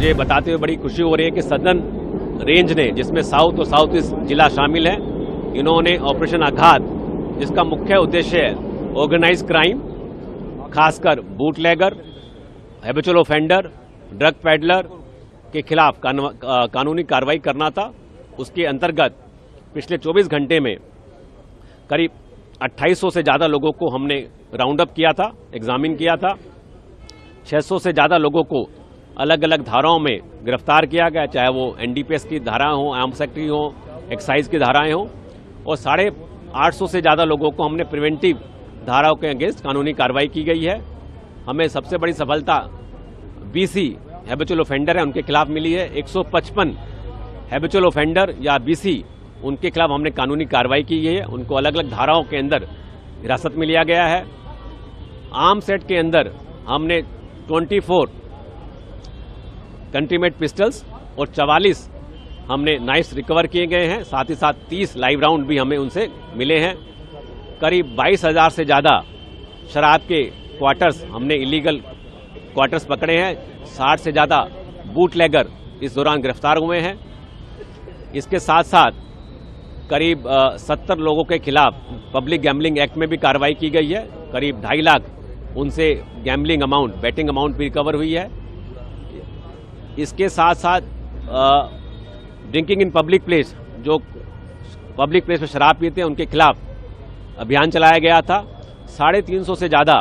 मुझे बताते हुए बड़ी खुशी हो रही है कि सदर्न रेंज ने, जिसमें साउथ और साउथ ईस्ट जिला शामिल है, इन्होंने ऑपरेशन आघात, जिसका मुख्य उद्देश्य है ऑर्गेनाइज क्राइम, खासकर bootlegger, habitual offender, drug peddler के खिलाफ कानूनी कार्रवाई करना था। उसके अंतर्गत पिछले 24 घंटे में करीब 2800 से ज़्यादा लोगों को हमने राउंड अप किया था, एग्जामिन किया था। 600 से ज़्यादा लोगों को अलग अलग धाराओं में गिरफ्तार किया गया, चाहे वो एनडीपीएस की धाराएं हों, आर्म्स एक्ट की हों, एक्साइज की धाराएं हों, और 850 से ज़्यादा लोगों को हमने प्रिवेंटिव धाराओं के अगेंस्ट कानूनी कार्रवाई की गई है। हमें सबसे बड़ी सफलता बीसी हैबिचुअल ऑफेंडर है उनके खिलाफ मिली है। 155 हैबिचुअल ऑफेंडर या बीसी उनके खिलाफ हमने कानूनी कार्रवाई की है। उनको अलग अलग धाराओं के अंदर हिरासत में लिया गया है। आर्म्स एक्ट के अंदर हमने 24 कंट्रीमेड पिस्टल्स और 44 हमने नाइफ्स रिकवर किए गए हैं। साथ ही साथ 30 लाइव राउंड भी हमें उनसे मिले हैं। करीब 22,000 से ज़्यादा शराब के क्वार्टर्स हमने इलीगल क्वार्टर्स पकड़े हैं। 60 से ज़्यादा बूटलेगर इस दौरान गिरफ्तार हुए हैं। इसके साथ साथ करीब 70 लोगों के खिलाफ पब्लिक गैम्बलिंग एक्ट में भी कार्रवाई की गई है। करीब 2.5 लाख उनसे गैम्बलिंग अमाउंट, बेटिंग अमाउंट भी रिकवर हुई है। इसके साथ साथ ड्रिंकिंग इन पब्लिक प्लेस, जो पब्लिक प्लेस में शराब पीते हैं उनके खिलाफ अभियान चलाया गया था। 350 से ज़्यादा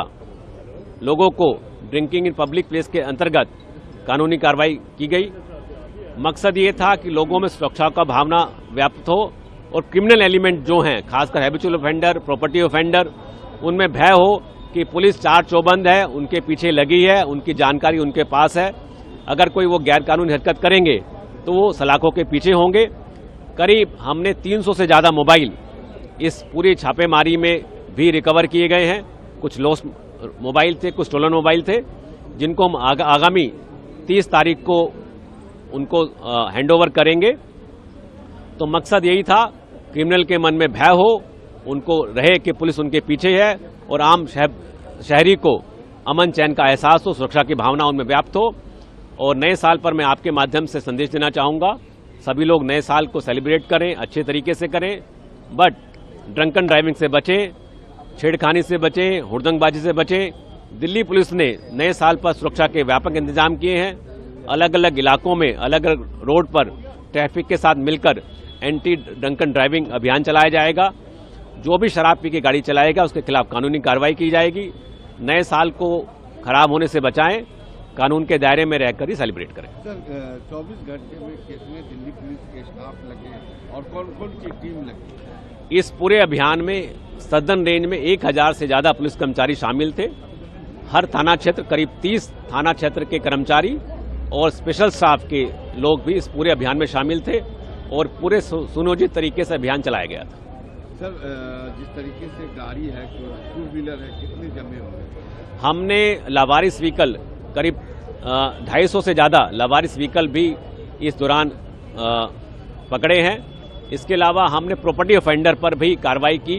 लोगों को ड्रिंकिंग इन पब्लिक प्लेस के अंतर्गत कानूनी कार्रवाई की गई। मकसद ये था कि लोगों में सुरक्षा का भावना व्याप्त हो और क्रिमिनल एलिमेंट जो हैं, खासकर हैबिचुअल ऑफेंडर, प्रॉपर्टी ऑफेंडर, उनमें भय हो कि पुलिस चार चौबंद है, उनके पीछे लगी है, उनकी जानकारी उनके पास है। अगर कोई वो गैरकानूनी हरकत करेंगे तो वो सलाखों के पीछे होंगे। करीब हमने 300 से ज़्यादा मोबाइल इस पूरी छापेमारी में भी रिकवर किए गए हैं। कुछ लॉस मोबाइल थे, कुछ स्टोलन मोबाइल थे, जिनको हम आगामी 30 तारीख को उनको हैंडओवर करेंगे। तो मकसद यही था, क्रिमिनल के मन में भय हो, उनको रहे कि पुलिस उनके पीछे है, और आम शहरी को अमन चैन का एहसास हो, सुरक्षा की भावना उनमें व्याप्त हो। और नए साल पर मैं आपके माध्यम से संदेश देना चाहूँगा, सभी लोग नए साल को सेलिब्रेट करें, अच्छे तरीके से करें, बट ड्रंकन ड्राइविंग से बचें, छेड़खानी से बचें, हुड़दंगबाजी से बचें। दिल्ली पुलिस ने नए साल पर सुरक्षा के व्यापक इंतजाम किए हैं। अलग अलग इलाकों में, अलग अलग रोड पर ट्रैफिक के साथ मिलकर एंटी ड्रंकन ड्राइविंग अभियान चलाया जाएगा। जो भी शराब पी के गाड़ी चलाएगा उसके खिलाफ कानूनी कार्रवाई की जाएगी। नए साल को खराब होने से बचाएं, कानून के दायरे में रहकर ही सेलिब्रेट करें। सर, 24 घंटे में कितने दिल्ली पुलिस के स्टाफ लगे और कौन कौन सी टीम लगी? इस पूरे अभियान में सदर्न रेंज में 1000 से ज्यादा पुलिस कर्मचारी शामिल थे। हर थाना क्षेत्र, करीब 30 थाना क्षेत्र के कर्मचारी और स्पेशल स्टाफ के लोग भी इस पूरे अभियान में शामिल थे और पूरे सुनियोजित तरीके से अभियान चलाया गया था। सर, जिस तरीके से गाड़ी है, 2 व्हीलर है, कितने जमे होंगे? हमने लावारिस व्हीकल, करीब 250 से ज़्यादा लावारिस व्हीकल भी इस दौरान पकड़े हैं। इसके अलावा हमने प्रॉपर्टी ऑफेंडर पर भी कार्रवाई की।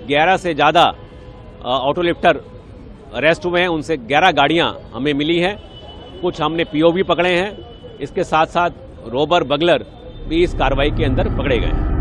11 से ज़्यादा ऑटो लिफ्टर अरेस्ट हुए हैं, उनसे 11 गाड़ियां हमें मिली हैं। कुछ हमने पीओ भी पकड़े हैं। इसके साथ साथ रोबर बगलर भी इस कार्रवाई के अंदर पकड़े गए हैं।